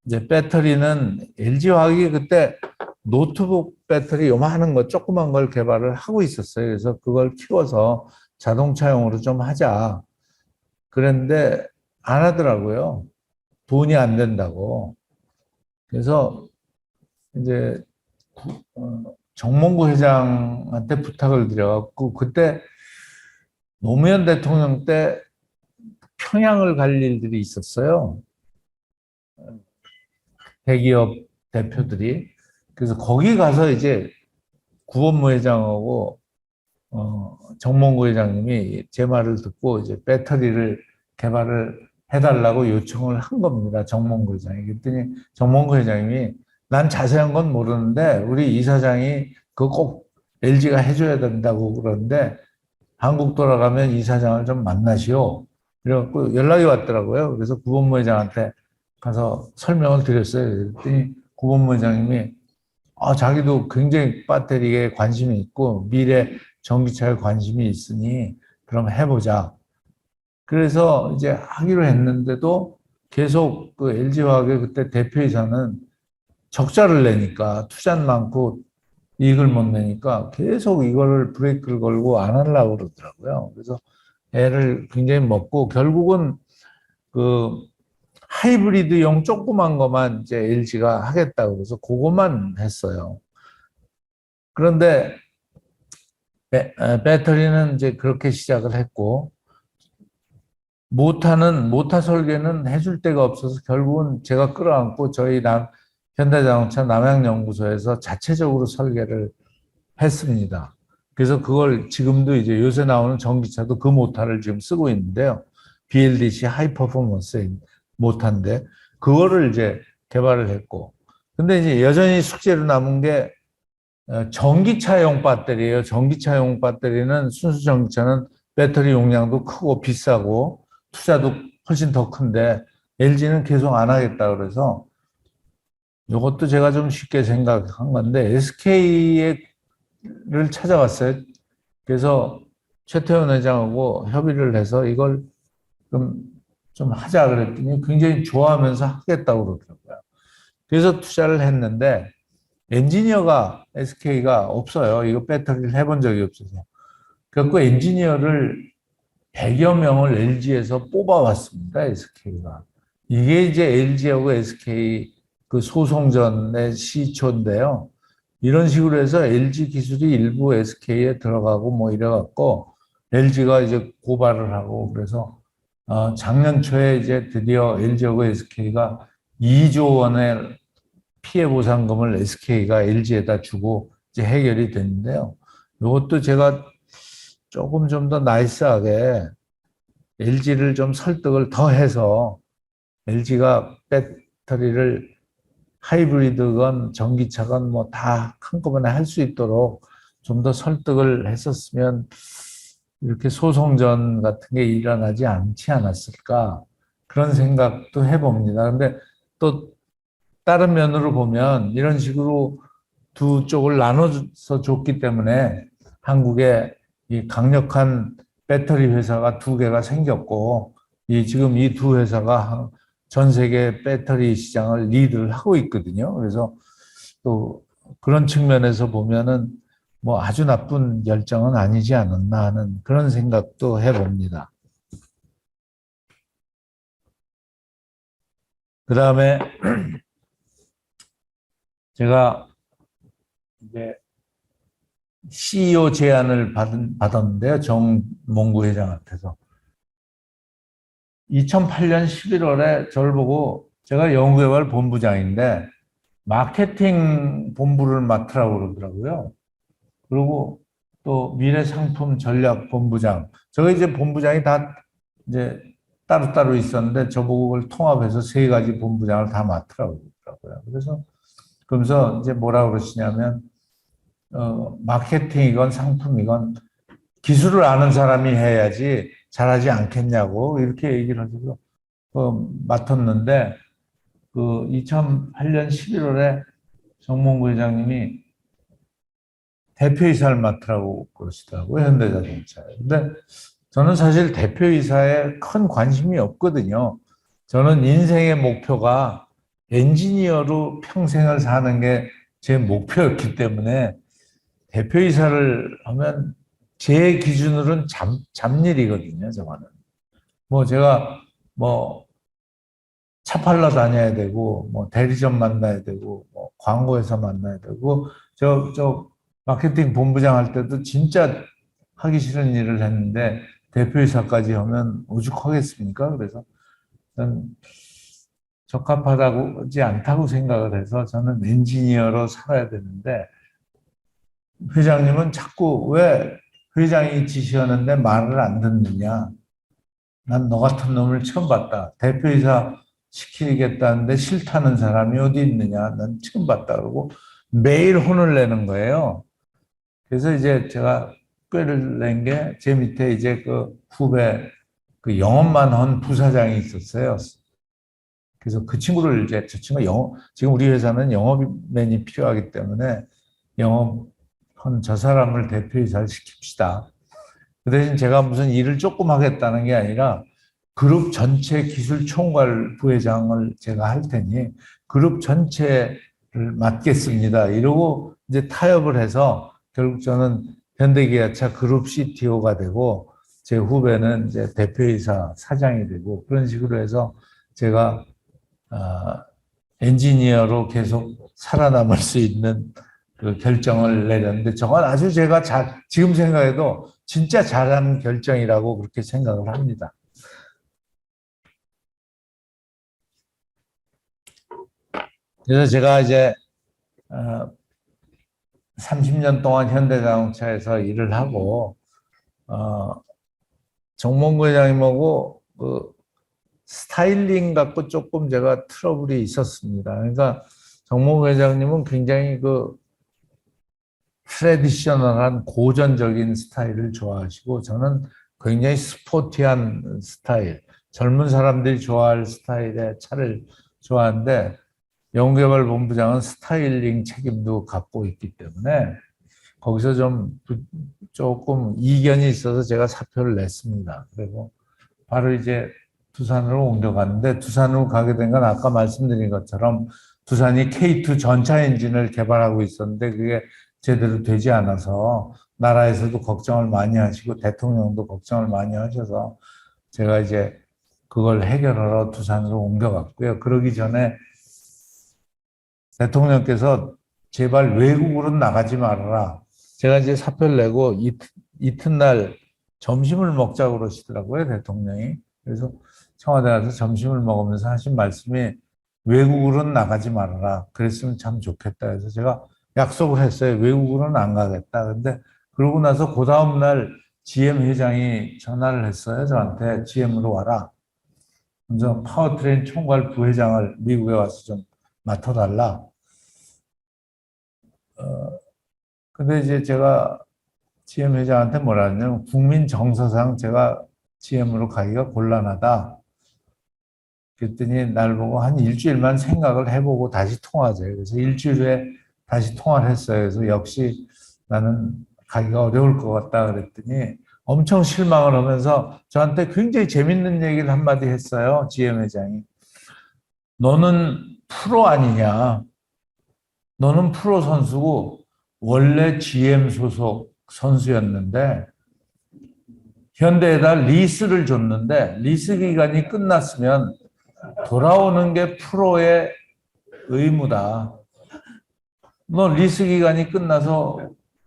이제 배터리는 LG화학이 그때 노트북 배터리 요만한 거 조그만 걸 개발을 하고 있었어요. 그래서 그걸 키워서 자동차용으로 좀 하자. 그런데 안 하더라고요. 돈이 안 된다고. 그래서 이제 정몽구 회장한테 부탁을 드려갖고 그때 노무현 대통령 때 평양을 갈 일들이 있었어요. 대기업 대표들이. 그래서 거기 가서 이제 구본무 회장하고 정몽구 회장님이 제 말을 듣고 이제 배터리를 개발을 해달라고 요청을 한 겁니다. 정몽구 회장이. 그랬더니 정몽구 회장님이 난 자세한 건 모르는데 우리 이사장이 그거 꼭 LG가 해줘야 된다고 그러는데 한국 돌아가면 이사장을 좀 만나시오. 그래갖고 연락이 왔더라고요. 그래서 구본무 회장한테 가서 설명을 드렸어요. 그랬더니 구본무 회장님이 자기도 굉장히 배터리에 관심이 있고 미래 전기차에 관심이 있으니 그럼 해보자. 그래서 이제 하기로 했는데도 계속 그 LG화학의 그때 대표이사는 적자를 내니까 투자는 많고 이익을 못 내니까 계속 이거를 브레이크를 걸고 안 하려고 그러더라고요. 그래서 애를 굉장히 먹고 결국은 그 하이브리드용 조그만 것만 이제 LG가 하겠다고 그래서 그것만 했어요. 그런데 배터리는 이제 그렇게 시작을 했고 모타 설계는 해줄 데가 없어서 결국은 제가 끌어안고 저희 현대자동차 남양연구소에서 자체적으로 설계를 했습니다. 그래서 그걸 지금도 이제 요새 나오는 전기차도 그 모타를 지금 쓰고 있는데요. BLDC 하이 퍼포먼스 모타인데 그거를 이제 개발을 했고 근데 이제 여전히 숙제로 남은 게 전기차용 배터리예요. 전기차용 배터리는 순수 전기차는 배터리 용량도 크고 비싸고 투자도 훨씬 더 큰데 LG는 계속 안 하겠다 그래서 이것도 제가 좀 쉽게 생각한 건데 SK를 찾아왔어요. 그래서 최태원 회장하고 협의를 해서 이걸 좀 하자 그랬더니 굉장히 좋아하면서 하겠다고 그러더라고요. 그래서 투자를 했는데 엔지니어가 SK가 없어요. 이거 배터리를 해본 적이 없어서. 그래서 엔지니어를 100여 명을 LG에서 뽑아왔습니다. SK가. 이게 이제 LG하고 SK 그 소송전의 시초인데요. 이런 식으로 해서 LG 기술이 일부 SK에 들어가고 뭐 이래갖고 LG가 이제 고발을 하고 그래서 작년 초에 이제 드디어 LG하고 SK가 2조 원의 피해 보상금을 SK가 LG에다 주고 이제 해결이 됐는데요. 이것도 제가 조금 좀 더 나이스하게 LG를 좀 설득을 더 해서 LG가 배터리를 하이브리드건 전기차건 뭐 다 한꺼번에 할 수 있도록 좀 더 설득을 했었으면 이렇게 소송전 같은 게 일어나지 않지 않았을까 그런 생각도 해봅니다. 근데 또 다른 면으로 보면 이런 식으로 두 쪽을 나눠서 줬기 때문에 한국에 이 강력한 배터리 회사가 두 개가 생겼고 지금 이 두 회사가 전 세계 배터리 시장을 리드를 하고 있거든요. 그래서 또 그런 측면에서 보면은 뭐 아주 나쁜 결정은 아니지 않았나 하는 그런 생각도 해봅니다. 그 다음에 제가 이제 CEO 제안을 받았는데요. 정몽구 회장한테서. 2008년 11월에 저를 보고 제가 연구개발 본부장인데 마케팅 본부를 맡으라고 그러더라고요. 그리고 또 미래상품 전략 본부장. 저희 이제 본부장이 다 이제 따로따로 있었는데 저보고 그걸 통합해서 세 가지 본부장을 다 맡으라고 그러더라고요. 그래서 그러면서 이제 뭐라 그러시냐면 마케팅이건 상품이건 기술을 아는 사람이 해야지 잘하지 않겠냐고 이렇게 얘기를 하셔서 맡았는데 그 2008년 11월에 정몽구 회장님이 대표이사를 맡으라고 그러시더라고요, 현대자동차에. 근데 저는 사실 대표이사에 큰 관심이 없거든요. 저는 인생의 목표가 엔지니어로 평생을 사는 게 제 목표였기 때문에 대표이사를 하면 제 기준으로는 잡일이거든요, 저거는. 뭐 제가 뭐 차 팔러 다녀야 되고, 뭐 대리점 만나야 되고, 뭐 광고회사 만나야 되고, 저 마케팅 본부장 할 때도 진짜 하기 싫은 일을 했는데 대표이사까지 하면 오죽하겠습니까? 그래서 저는 적합하지 않다고 생각을 해서 저는 엔지니어로 살아야 되는데 회장님은 자꾸 왜 회장이 지시하는데 말을 안 듣느냐. 난 너 같은 놈을 처음 봤다. 대표이사 시키겠다는데 싫다는 사람이 어디 있느냐. 난 처음 봤다. 그러고 매일 혼을 내는 거예요. 그래서 이제 제가 꾀를 낸 게 제 밑에 이제 그 후배 그 영업만 한 부사장이 있었어요. 그래서 그 친구를 이제 저 친구가 지금 우리 회사는 영업맨이 필요하기 때문에 영업한 저 사람을 대표이사를 시킵시다. 그 대신 제가 무슨 일을 조금 하겠다는 게 아니라 그룹 전체 기술 총괄 부회장을 제가 할 테니 그룹 전체를 맡겠습니다. 이러고 이제 타협을 해서 결국 저는 현대기아차 그룹 CTO가 되고 제 후배는 이제 대표이사 사장이 되고 그런 식으로 해서 제가 엔지니어로 계속 살아남을 수 있는 그 결정을 내렸는데 저건 아주 제가 지금 생각해도 진짜 잘한 결정이라고 그렇게 생각을 합니다. 그래서 제가 이제 30년 동안 현대자동차에서 일을 하고 정몽구 회장님하고 그 스타일링 갖고 조금 제가 트러블이 있었습니다. 그러니까 정몽구 회장님은 굉장히 그 트레디셔널한 고전적인 스타일을 좋아하시고 저는 굉장히 스포티한 스타일, 젊은 사람들이 좋아할 스타일의 차를 좋아하는데 연구개발본부장은 스타일링 책임도 갖고 있기 때문에 거기서 조금 이견이 있어서 제가 사표를 냈습니다. 그리고 바로 이제 두산으로 옮겨갔는데 두산으로 가게 된 건 아까 말씀드린 것처럼 두산이 K2 전차 엔진을 개발하고 있었는데 그게 제대로 되지 않아서 나라에서도 걱정을 많이 하시고 대통령도 걱정을 많이 하셔서 제가 이제 그걸 해결하러 두산으로 옮겨갔고요. 그러기 전에 대통령께서 제발 외국으로 나가지 말아라. 제가 이제 사표를 내고 이튿날 점심을 먹자고 그러시더라고요, 대통령이. 그래서 청와대 가서 점심을 먹으면서 하신 말씀이 외국으로는 나가지 말아라. 그랬으면 참 좋겠다. 그래서 제가 약속을 했어요. 외국으로는 안 가겠다. 근데 그러고 나서 그 다음날 GM 회장이 전화를 했어요. 저한테 GM으로 와라. 먼저 파워트레인 총괄 부회장을 미국에 와서 좀 맡아달라. 근데 이제 제가 GM 회장한테 뭐라 하냐면 국민 정서상 제가 GM으로 가기가 곤란하다. 그랬더니 날 보고 한 일주일만 생각을 해보고 다시 통화하세요. 그래서 일주일 후에 다시 통화를 했어요. 그래서 역시 나는 가기가 어려울 것 같다 그랬더니 엄청 실망을 하면서 저한테 굉장히 재밌는 얘기를 한마디 했어요. GM 회장이. 너는 프로 아니냐? 너는 프로 선수고 원래 GM 소속 선수였는데 현대에다 리스를 줬는데 리스 기간이 끝났으면 돌아오는 게 프로의 의무다. 너 리스 기간이 끝나서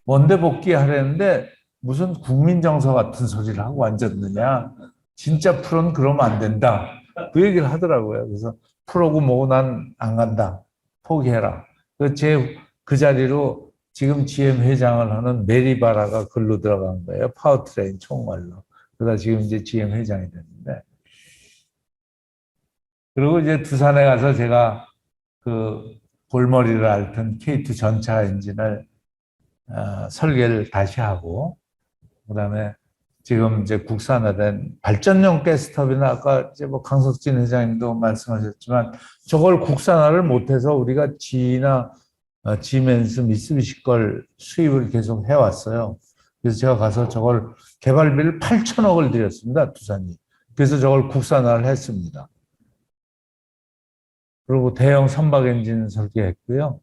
원대 복귀하려는데 무슨 국민정서 같은 소리를 하고 앉았느냐. 진짜 프로는 그러면 안 된다. 그 얘기를 하더라고요. 그래서 프로고 뭐고 난 안 간다. 포기해라. 그 자리로 지금 GM 회장을 하는 메리바라가 글로 들어간 거예요. 파워트레인 총괄로. 그러다 지금 이제 GM 회장이 됐는데. 그리고 이제 두산에 가서 제가 그 골머리를 앓던 K2 전차 엔진을 설계를 다시 하고, 그 다음에 지금 이제 국산화된 발전용 가스터빈 아까 이제 뭐 강석진 회장님도 말씀하셨지만 저걸 국산화를 못해서 우리가 G나 지멘스, 미쓰비시 걸 수입을 계속 해왔어요. 그래서 제가 가서 저걸 개발비를 8천억을 들였습니다, 두산이. 그래서 저걸 국산화를 했습니다. 그리고 대형 선박 엔진 설계했고요.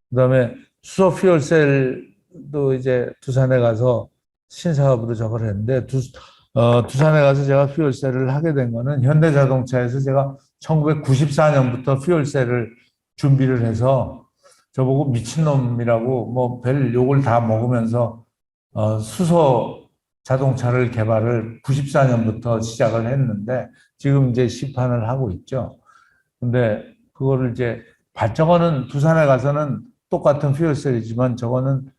그다음에 수소 퓨얼셀도 이제 두산에 가서 신사업으로 저걸 했는데 두산에 가서 제가 퓨얼셀을 하게 된 거는 현대자동차에서 제가 1994년부터 퓨얼셀을 준비를 해서 저보고 미친놈이라고 뭐 별 욕을 다 먹으면서 수소 자동차를 개발을 94년부터 시작을 했는데 지금 이제 시판을 하고 있죠. 근데 그거를 이제 저거는 두산에 가서는 똑같은 퓨얼셀이지만 저거는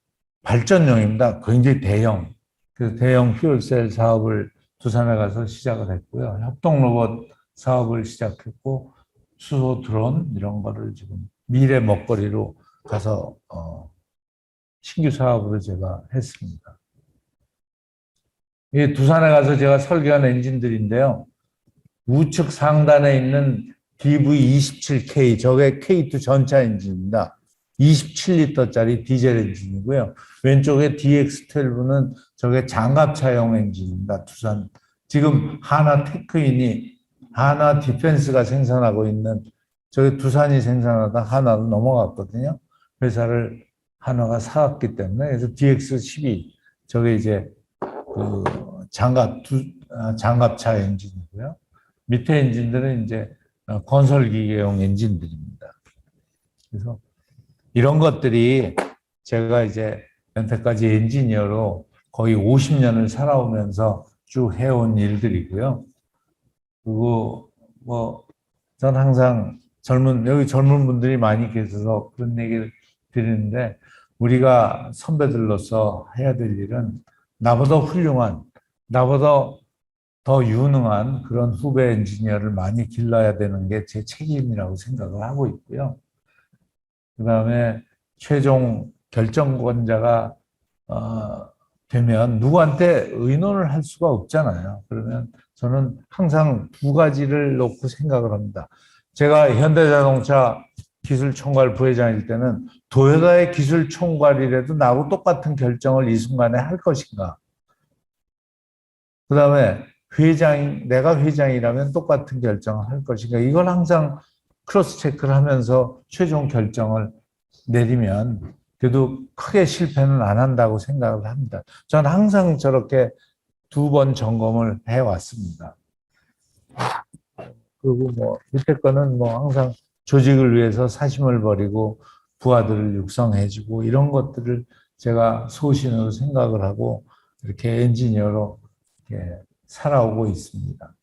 발전용입니다. 굉장히 대형. 그래서 대형 퓨얼셀 사업을 두산에 가서 시작을 했고요. 협동 로봇 사업을 시작했고 수소 드론 이런 거를 지금 미래 먹거리로 가서 신규 사업으로 제가 했습니다. 이 두산에 가서 제가 설계한 엔진들인데요. 우측 상단에 있는 DV27K, 저게 K2 전차 엔진입니다. 27리터짜리 디젤 엔진이고요. 왼쪽에 DX12는 저게 장갑차용 엔진입니다. 두산. 지금 하나 테크인이, 하나 디펜스가 생산하고 있는, 저게 두산이 생산하다 하나로 넘어갔거든요. 회사를 하나가 사왔기 때문에. 그래서 DX12, 저게 이제 그 장갑차 엔진이고요. 밑에 엔진들은 이제 건설기계용 엔진들입니다. 그래서 이런 것들이 제가 이제 연태까지 엔지니어로 거의 50년을 살아오면서 쭉 해온 일들이고요. 그리고 뭐 전 항상 여기 젊은 분들이 많이 계셔서 그런 얘기를 드리는데 우리가 선배들로서 해야 될 일은 나보다 훌륭한, 나보다 더 유능한 그런 후배 엔지니어를 많이 길러야 되는 게 제 책임이라고 생각을 하고 있고요. 그 다음에 최종 결정권자가 되면 누구한테 의논을 할 수가 없잖아요. 그러면 저는 항상 두 가지를 놓고 생각을 합니다. 제가 현대자동차 기술총괄 부회장일 때는 도요타의 기술총괄이라도 나하고 똑같은 결정을 이 순간에 할 것인가. 그 다음에 내가 회장이라면 똑같은 결정을 할 것인가. 이걸 항상 크로스 체크를 하면서 최종 결정을 내리면 그래도 크게 실패는 안 한다고 생각을 합니다. 저는 항상 저렇게 두 번 점검을 해왔습니다. 그리고 뭐 밑에 거는 뭐 항상 조직을 위해서 사심을 버리고 부하들을 육성해주고 이런 것들을 제가 소신으로 생각을 하고 이렇게 엔지니어로 이렇게 살아오고 있습니다.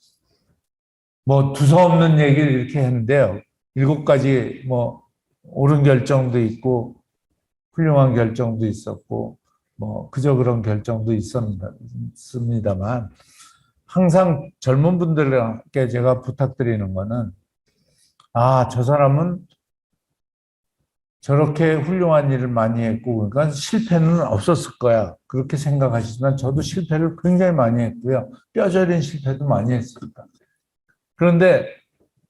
뭐 두서없는 얘기를 이렇게 했는데요. 7가지 뭐 옳은 결정도 있고 훌륭한 결정도 있었고 뭐 그저 그런 결정도 있었습니다만 항상 젊은 분들께 제가 부탁드리는 거는 저 사람은 저렇게 훌륭한 일을 많이 했고 그러니까 실패는 없었을 거야. 그렇게 생각하시지만 저도 실패를 굉장히 많이 했고요. 뼈저린 실패도 많이 했습니다. 그런데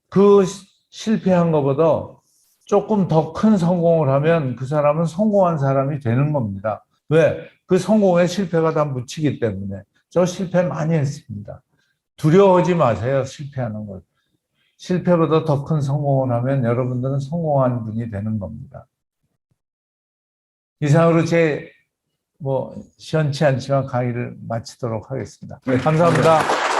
그 실패한 것보다 조금 더 큰 성공을 하면 그 사람은 성공한 사람이 되는 겁니다. 왜? 그 성공에 실패가 다 묻히기 때문에. 저 실패 많이 했습니다. 두려워하지 마세요. 실패하는 걸. 실패보다 더 큰 성공을 하면 여러분들은 성공한 분이 되는 겁니다. 이상으로 시원치 않지만 강의를 마치도록 하겠습니다. 감사합니다.